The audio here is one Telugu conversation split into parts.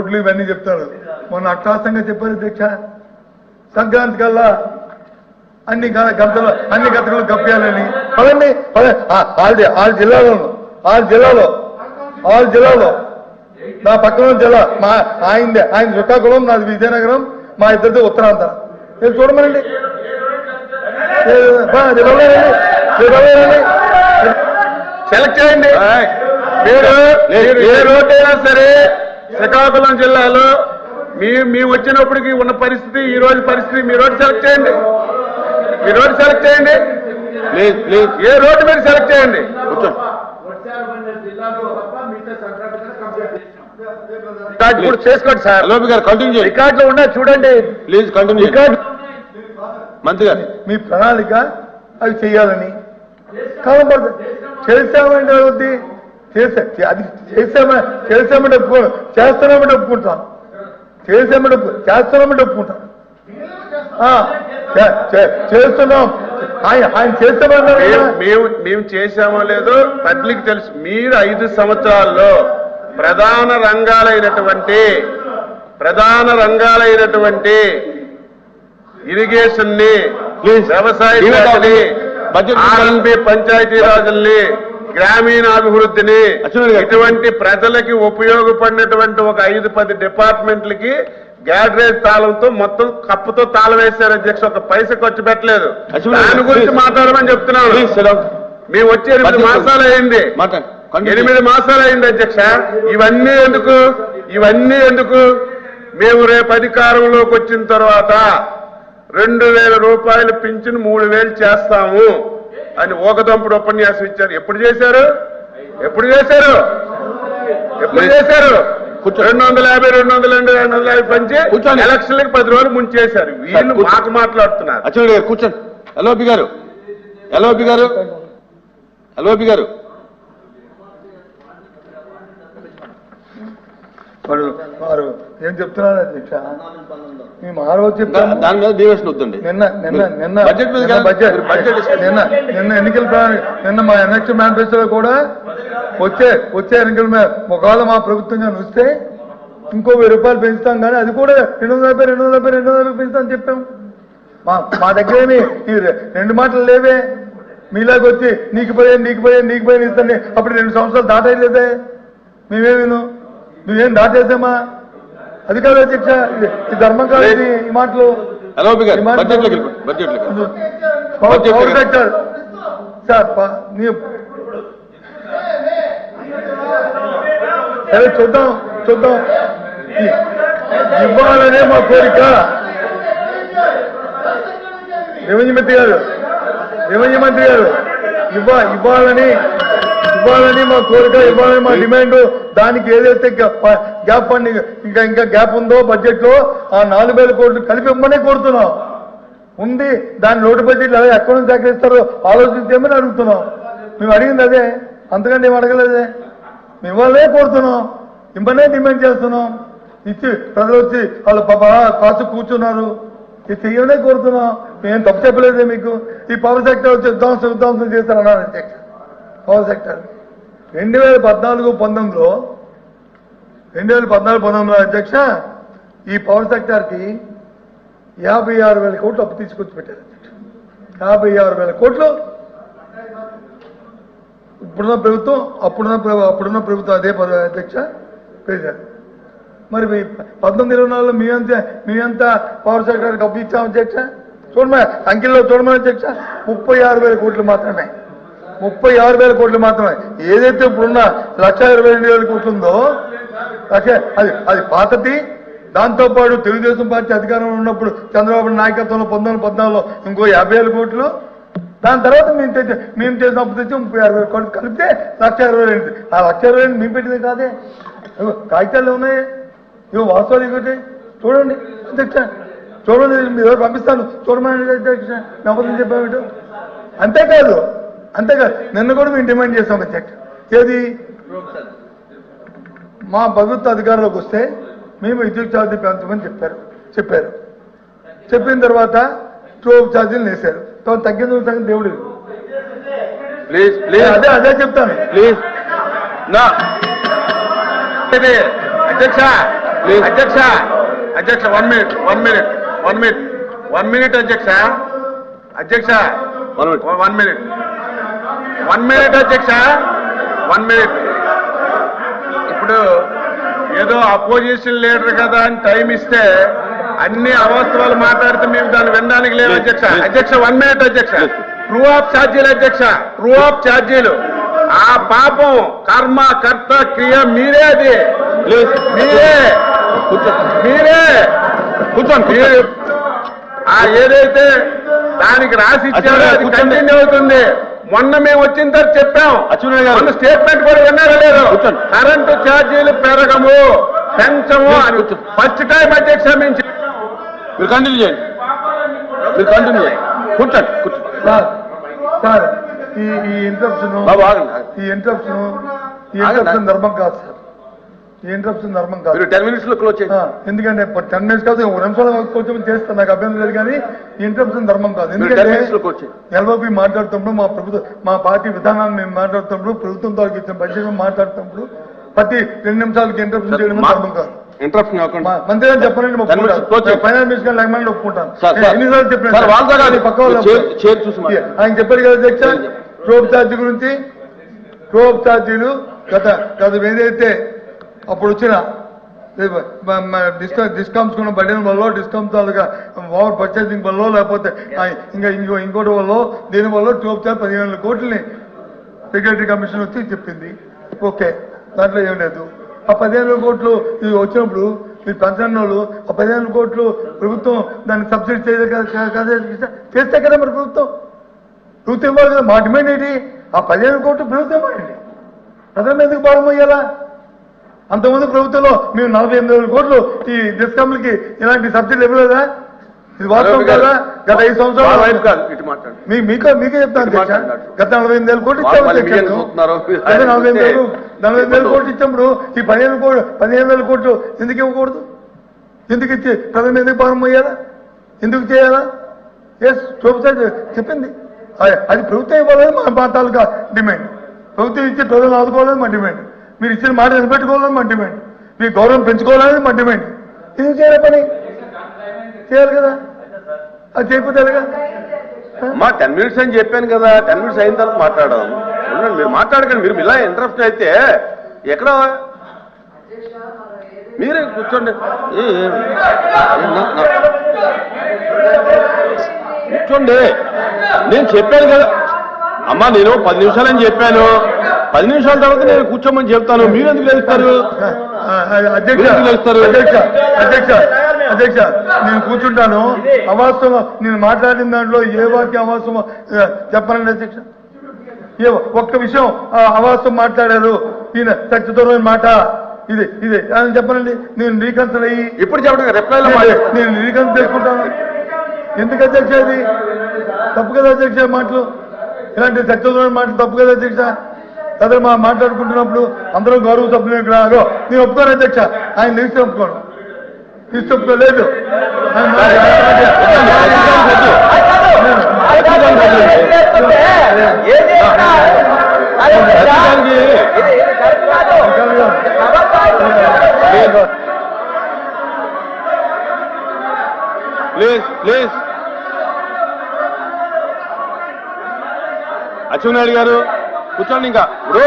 రోడ్లు ఇవన్నీ చెప్తారు. మొన్న అట్టాసంగా చెప్పారు అధ్యక్ష, సంక్రాంతి కల్లా అన్ని గతలు కప్పాలని. పదండి ఆరు జిల్లాలో నా పక్కన జిల్లా ఆయన శ్రీకాకుళం, నాది విజయనగరం, మా ఇద్దరిది ఉత్తరాంధ్ర. మీరు చూడమనండి, సెలెక్ట్ చేయండి. మీరు ఏ రోడ్డు అయినా సరే శ్రీకాకుళం జిల్లాలో మేము వచ్చినప్పటికి ఉన్న పరిస్థితి, ఈ రోజు పరిస్థితి, మీ రోడ్డు సెలెక్ట్ చేయండి. ఏ రోడ్డు మీరు సెలెక్ట్ చేయండి. చేసుకోండి సార్. లోపి గారు కంటిన్యూ చేయండి. రికార్డులో ఉన్నా చూడండి ప్లీజ్. కంటిన్యూ మంత్రి గారు, మీ ప్రణాళిక అవి చేయాలని కనపడుతుంది. చేసామంటే అవుద్ది, అది చేసామంటే ఒప్పుకోను, చేస్తున్నామంటే ఒప్పుకుంటాను, చేస్తున్నామంటే ఒప్పుకుంటాను. చేస్తున్నాం, ఆయన చేస్తామన్నారు. మేము చేశామో లేదో పబ్లిక్ తెలుసు. మీరు 5 సంవత్సరాల్లో ప్రధాన రంగాలైనటువంటి ఇరిగేషన్ ని, వ్యవసాయ శాఖని, ఆర్ఎన్బి పంచాయతీరాజుల్ని, గ్రామీణాభివృద్ధిని, ఇటువంటి ప్రజలకి ఉపయోగపడినటువంటి ఒక 5-10 డిపార్ట్మెంట్లకి గ్యాడ్రేజ్ తాళంతో మొత్తం కప్పుతో తాళం వేశారు అధ్యక్ష. ఒక పైసా ఖర్చు పెట్టలేదు. దాని గురించి మాట్లాడమని చెప్తున్నాను. మేము వచ్చి 8 మాసాలు అయింది, 8 మాసాలు అయింది అధ్యక్ష. ఇవన్నీ ఎందుకు? మేము రేపు అధికారంలోకి వచ్చిన తర్వాత 2000 రూపాయలు పింఛను 3000 చేస్తాము అని ఓకదంపుడు ఉపన్యాసం ఇచ్చారు. ఎప్పుడు చేశారు? 250 250 పంచి ఎలక్షన్లకు 10 రోజులు ముంచేశారు. వీళ్ళు మాకు మాట్లాడుతున్నారు. కూర్చోండి. ఎల్ఓపి గారు వారు ఏం చెప్తున్నారు అధ్యక్ష? మేము ఆ రోజు చెప్తాను, దాని మీద డివిషన్ వద్దండి. నిన్న ఎన్నికల నిన్న మా ఎన్ఎక్షన్ మేనిఫెస్టోలో కూడా వచ్చే ఎన్నికల మీద ఒకవేళ మా ప్రభుత్వంగా వస్తే ఇంకో 1000 రూపాయలు పెంచుతాం, కానీ అది కూడా 250 పెంచుతామని చెప్పాం. మా దగ్గర ఏమి ఈ 2 మాటలు లేవే. మీలాగా వచ్చి నీకు పోయి ఇస్తాను. అప్పుడు 2 సంవత్సరాలు దాటలేదే. మేమేం దాటేసామా? అది కాదు అధ్యక్ష, ఈ ధర్మం కాదు ఈ మాటలు. పవర్ సెక్టర్ సార్ సరే చూద్దాం. ఇవ్వాలనే మా కోరిక. రెవెన్యూ మంత్రి గారు ఇవ్వాలని మా కోరిక, ఇవ్వాలని మా డిమాండ్. దానికి ఏదైతే గ్యాప్ ఫండ్ ఇంకా గ్యాప్ ఉందో బడ్జెట్ లో ఆ 4000 కోట్లు కలిపి ఇవ్వమనే కోరుతున్నాం. ఉంది దాని లోటు బడ్జెట్ అదే ఎక్కడ నుంచి సేకరిస్తారో ఆలోచించేమని అడుగుతున్నాం. మేము అడిగింది అదే, అంతకంటే ఏం అడగలేదే. మేము ఇవ్వాలనే కోరుతున్నాం, ఇవ్వనే డిమాండ్ చేస్తున్నాం. ఇచ్చి ప్రజలు వచ్చి వాళ్ళు కాసు కూర్చున్నారు, ఇది చెయ్యనే కోరుతున్నాం. మేము తప్పు చెప్పలేదే మీకు. ఈ పవర్ సెక్టర్ వచ్చి విధ్వంసం చేస్తారన్నారు అధ్యక్ష. పవర్ సెక్టర్ 2014-19లో అధ్యక్ష ఈ పవర్ సెక్టార్కి 56,000 కోట్లు అప్పు తీసుకొచ్చి పెట్టారు అధ్యక్ష. 56,000 కోట్లు ఇప్పుడున్న ప్రభుత్వం అప్పుడున్న ప్రభుత్వం అదే అధ్యక్ష పేశారు. మరి 19-24లో మేమంతా పవర్ సెక్టార్కి అప్పు ఇచ్చాం అధ్యక్ష. అంకెల్లో చూడమని అధ్యక్ష 36,000 కోట్లు మాత్రమే. 36,000 కోట్లు మాత్రమే. ఏదైతే ఇప్పుడున్న 1,22,000 కోట్లు ఉందో అది పాతది. దాంతోపాటు తెలుగుదేశం పార్టీ అధికారంలో ఉన్నప్పుడు చంద్రబాబు నాయకత్వంలో 1914లో ఇంకో 50,000 కోట్లు. దాని తర్వాత మేము చేసిన అప్పు తెచ్చి 36,000 కోట్లు కలిపితే 1,22,000. ఆ 1,22,000 మేము పెట్టింది కాదే, కాగితాలు ఉన్నాయి. ఇవి వాస్తవాలు ఇవ్వటే చూడండి అధ్యక్ష. చూడండి, మీరు పంపిస్తాను చూడమని అధ్యక్ష. నమ్మకం చెప్పాము. అంతేకాదు నిన్న కూడా మేము డిమాండ్ చేస్తాం అధ్యక్ష. ఏది మా ప్రభుత్వ అధికారంలోకి వస్తే మేము విద్యుత్ ఛార్జీ పెంచమని చెప్పారు. చెప్పిన తర్వాత స్టోవ్ ఛార్జీలు వేశారు. తగ్గింది దేవుడు. అదే చెప్తాను ప్లీజ్. అధ్యక్ష అధ్యక్ష అధ్యక్ష 1 minute 1 minute అధ్యక్ష 1 minute అధ్యక్ష 1 minute. ఇప్పుడు ఏదో అపోజిషన్ లీడర్ కదా అని టైం ఇస్తే అన్ని అవాస్తవాలు మాట్లాడితే మేము దాన్ని వినడానికి లేదు అధ్యక్ష 1 minute అధ్యక్ష. ట్రూ ఆఫ్ ఛార్జీలు అధ్యక్ష, ట్రూ ఆఫ్ ఛార్జీలు. ఆ పాపం కర్మ కర్త క్రియ మీరే, అది మీరే కూర్చోండి. ఏదైతే దానికి రాసి ఇచ్చారో అది కంటిన్యూ అవుతుంది. మొన్న మేము వచ్చిన తర్వాత చెప్పాం, మొన్న స్టేట్మెంట్ కూడా విన్నారా లేదు, కరెంటు ఛార్జీలు పెరగము పెంచము అని ఫస్ట్ టైం అధ్యక్ష మేము మీరు కంటిన్యూ చేయండి, కూర్చోండి. సార్ ఈ ఇంటరప్షన్ ధర్మం కాదు సార్, ఈ ఇంటరప్షన్ ధర్మం కాదు. 10 minutes లో క్లోజ్ చేయండి. ఎందుకంటే 10 minutes కాదు, 1 నిమిషాలు కొంచెం చేస్తాను, నాకు అభ్యంతరం లేదు. కానీ ఈ ఇంటరప్షన్ ధర్మం కాదు. ఎందుకంటే ఎల్ఓపి మాట్లాడుతున్నప్పుడు మా పార్టీ విధానాన్ని మేము మాట్లాడుతున్నప్పుడు, ప్రభుత్వం ద్వారా ఇచ్చిన బడ్జెట్ మాట్లాడుతున్నప్పుడు ప్రతి 2 నిమిషాలకి ఇంటరప్షన్ చేయడం ధర్మం కాదు. మంత్రి గారు చెప్పండి, ఫైనాన్స్ మినిస్టర్ లేకపోతే ఒప్పుకుంటాను. ఎన్నిసార్లు చెప్పిన పక్క ఆయన చెప్పారు కదా అధ్యక్ష, ట్రోప్ ఛార్జీ గురించి. ట్రోప్ ఛార్జీలు గత ఏదైతే అప్పుడు వచ్చిన డిస్కౌంట్స్ ఉన్న బడ్డీల వల్ల, డిస్కౌంట్ ఓవర్ పర్చేసింగ్ వల్ల, లేకపోతే ఇంకోటి వల్ల, దీని వల్ల ట్రోప్ ఛార్జ్ 15,000 కోట్లని సెక్రటరీ కమిషన్ వచ్చి చెప్పింది. ఓకే, దాంట్లో ఏం లేదు. ఆ 15,000 కోట్లు ఇవి వచ్చినప్పుడు మీరు పెన్షన్ వాళ్ళు ఆ 15,000 కోట్లు ప్రభుత్వం దాన్ని సబ్సిడీ చేస్తే కదా మరి ప్రభుత్వం ఇవ్వాలి కదా. మా డిమాండ్ ఏంటి? ఆ 15,000 కోట్లు ప్రభుత్వం ఇవ్వాలండి, ప్రజల ఎందుకు భారం అయ్యాలా? అంతకుముందు ప్రభుత్వంలో మేము 48,000 కోట్లు ఈ డిస్కమ్లకి ఇలాంటి సబ్సిడీ ఇవ్వలేదా? ఇది వాస్తవం కదా. గత 5 సంవత్సరాలు మీకే చెప్తాను గత 48,000 కోట్లు ఇచ్చాము. 48,000 కోట్లు ఇచ్చినప్పుడు ఈ 15,000 కోట్లు ఎందుకు ఇవ్వకూడదు? ఎందుకు ఇచ్చి ప్రజలు ఎందుకు భారం అయ్యారా? ఎందుకు చేయాలా? ప్రభుత్వం చెప్పింది అది ప్రభుత్వం ఇవ్వాలని మా తాలూకా డిమాండ్. ప్రభుత్వం ఇచ్చి ప్రజలను ఆదుకోవాలని మా డిమాండ్. మీరు ఇచ్చిన మాట నిలబెట్టుకోవాలని మా డిమాండ్. మీ గౌరవం పెంచుకోవాలని మా డిమాండ్. ఎందుకు చేయాలి పని? చేయాలి కదా, అది చేయకపోతే మా 10 minutes అని చెప్పాను కదా, 10 minutes అయిన తర్వాత మాట్లాడదాం. మీరు మాట్లాడకండి, మీరు ఇలా ఇంట్రెస్ట్ అయితే ఎక్కడ మీరే కూర్చోండి. కూర్చోండి, నేను చెప్పాను కదా అమ్మా, నేను 10 నిమిషాలని చెప్పాను. 10 నిమిషాల తర్వాత నేను కూర్చోమని చెప్తాను. మీరు ఎందుకు లేస్తారు? అధ్యక్ష నేను కూర్చుంటాను. అవాస్తవం నేను మాట్లాడిన దాంట్లో ఏ వాక్య అవాస్తవం చెప్పనండి అధ్యక్ష. ఒక్క విషయం అవాస్తవం మాట్లాడారు ఈయన సత్యదూరమైన మాట ఇది అని చెప్పనండి. నేను రీకన్సిడర్ అయ్యి ఇప్పుడు చెప్పండి, రిప్లైలో నేను రీకన్సిడర్ చేసుకుంటాను. ఎందుకు అధ్యక్ష? ఇది తప్పు కదా అధ్యక్ష. మాటలు ఇలాంటి సత్యదూరమైన మాటలు తప్పు కదా అధ్యక్ష. అదే మాట్లాడుకుంటున్నప్పుడు అందరూ గౌరవ సభ్యులు ఇక్కడ నేను ఒప్పుకోను అధ్యక్ష. ఆయన లిస్ట్ ఒప్పుకోను, లిస్ట్ ఒప్పుకోలేదు. ప్లీజ్ అచ్చెన్నాయుడు గారు కూర్చోండి. ఇంకా ఇప్పుడు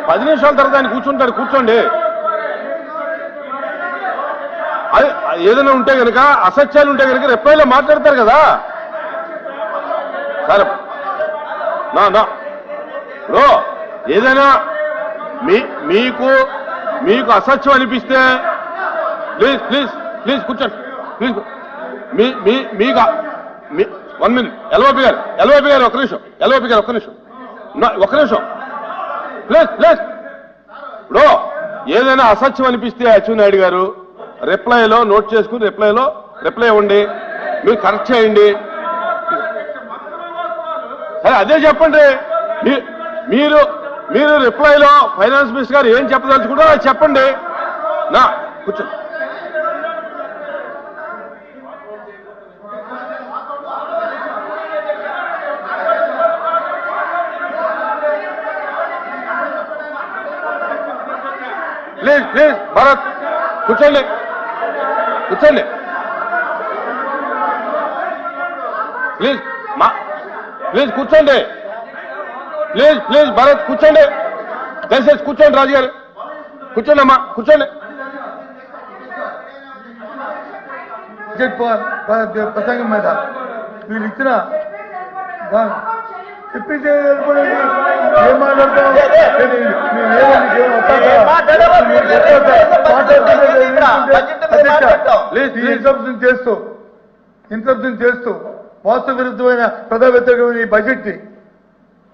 10 నిమిషాల తర్వాత ఆయన కూర్చుంటాడు, కూర్చోండి. అది ఏదైనా ఉంటే కనుక, అసత్యాలు ఉంటే కనుక రిప్లైలో మాట్లాడతారు కదా. సరే ఇప్పుడు ఏదైనా మీకు అసత్యం అనిపిస్తే ప్లీజ్ కూర్చోండి. ప్లీజ్ మీకు 1 minute. ఎల్ఓపి గారు ఒక్క నిమిషం. ఒక్క నిమిషం ప్లీజ్. ఇప్పుడు ఏదైనా అసత్యం అనిపిస్తే అచ్చెన్నాయుడు గారు రిప్లైలో నోట్ చేసుకుని రిప్లై ఇవ్వండి. మీరు కరెక్ట్ చేయండి. సరే అదే చెప్పండి. మీరు రిప్లైలో ఫైనాన్స్ మినిస్టర్ గారు ఏం చెప్పదలుచుకుంటారో అది చెప్పండి. కూర్చోండి. ప్లీజ్ భరత్ కూర్చోండి. కూర్చోండి ప్లీజ్ ప్లీజ్ కూర్చోండి ప్లీజ్ భరత్ కూర్చోండి దయచేసి కూర్చోండి రాజు గారు కూర్చోండి అమ్మా కూర్చోండి ప్రసంగం మీద మీరు ఇచ్చిన చెప్పేసి ఏం మాట్లాడతాం ఇంటరప్షన్ చేస్తూ వాస్తవ విరుద్ధమైన ప్రజా వ్యతిరేకమైన ఈ బడ్జెట్ ని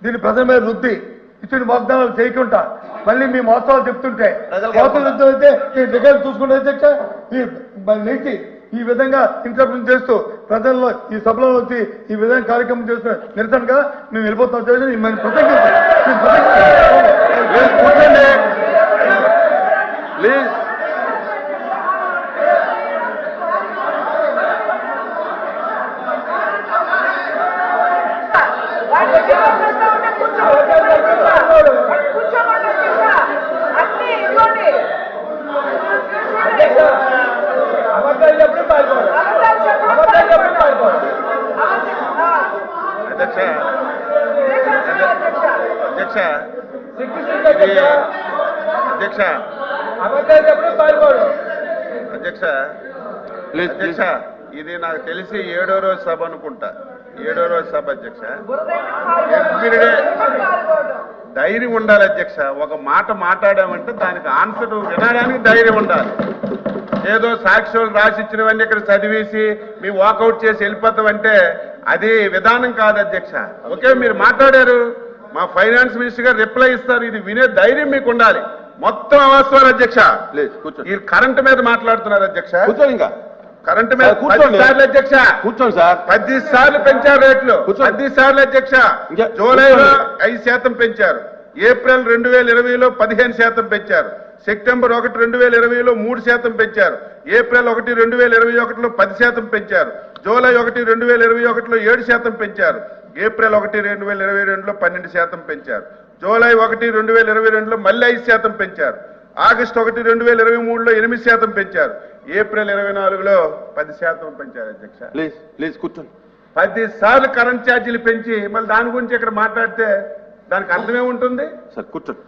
దీన్ని ప్రజల మీద రుద్ది ఇచ్చిన వాగ్దానాలు చేయకుండా మళ్ళీ మీ వాస్తవాలు చెప్తుంటే వాస్తవ విరుద్ధం అయితే ఈ రికార్డు చూసుకుంటే అధ్యక్ష లేచి ఈ విధంగా ఇంటరప్షన్ చేస్తూ ప్రజల్లో ఈ సభలో వచ్చి ఈ విధంగా కార్యక్రమం చేస్తున్న నిరసనగా మేము వెళ్ళిపోతాం కూర్చోండి ప్లీజ్ అధ్యక్ష ఇది నాకు తెలిసి 7వ రోజు సభ అనుకుంటా 7వ రోజు సభ అధ్యక్ష ఎవ్రీడే ధైర్యం ఉండాలి అధ్యక్ష ఒక మాట మాట్లాడామంటే దానికి ఆన్సర్ వినడానికి ధైర్యం ఉండాలి ఏదో సాక్ష్యాలు రాసిచ్చినవన్నీ ఇక్కడ చదివేసి మీ వాకౌట్ చేసి వెళ్ళిపోతామంటే అది విధానం కాదు అధ్యక్ష ఓకే మీరు మాట్లాడారు మా ఫైనాన్స్ మినిస్టర్ గారు రిప్లై ఇస్తారు ఇది వినే ధైర్యం మీకు ఉండాలి మొత్తం అవాస్తవాలు అధ్యక్ష ఈ కరెంట్ మీద మాట్లాడుతున్నారు అధ్యక్ష కూర్చోండి ఇంకా కరెంట్ మీద 10 సార్లు అధ్యక్ష కూర్చోండి సార్ 10 సార్లు పెంచారు రేట్లు 10 సార్లు అధ్యక్ష జూలైలో 5% పెంచారు ఏప్రిల్ 2020లో 15% పెంచారు సెప్టెంబర్ 1 2020లో 3% పెంచారు ఏప్రిల్ 1 2021లో 10% పెంచారు జూలై 1 2021లో 7% పెంచారు ఏప్రిల్ 1 2022లో 12% పెంచారు జూలై 1 2022లో మళ్ళీ 5% పెంచారు ఆగస్టు 1 2023లో 8% పెంచారు ఏప్రిల్ 24లో 10% పెంచారు అధ్యక్ష ప్లీజ్ కూర్చోండి 10 సార్లు కరెంట్ ఛార్జీలు పెంచి మళ్ళీ దాని గురించి ఇక్కడ మాట్లాడితే దానికి అర్థమే ఉంటుంది సార్ కూర్చోండి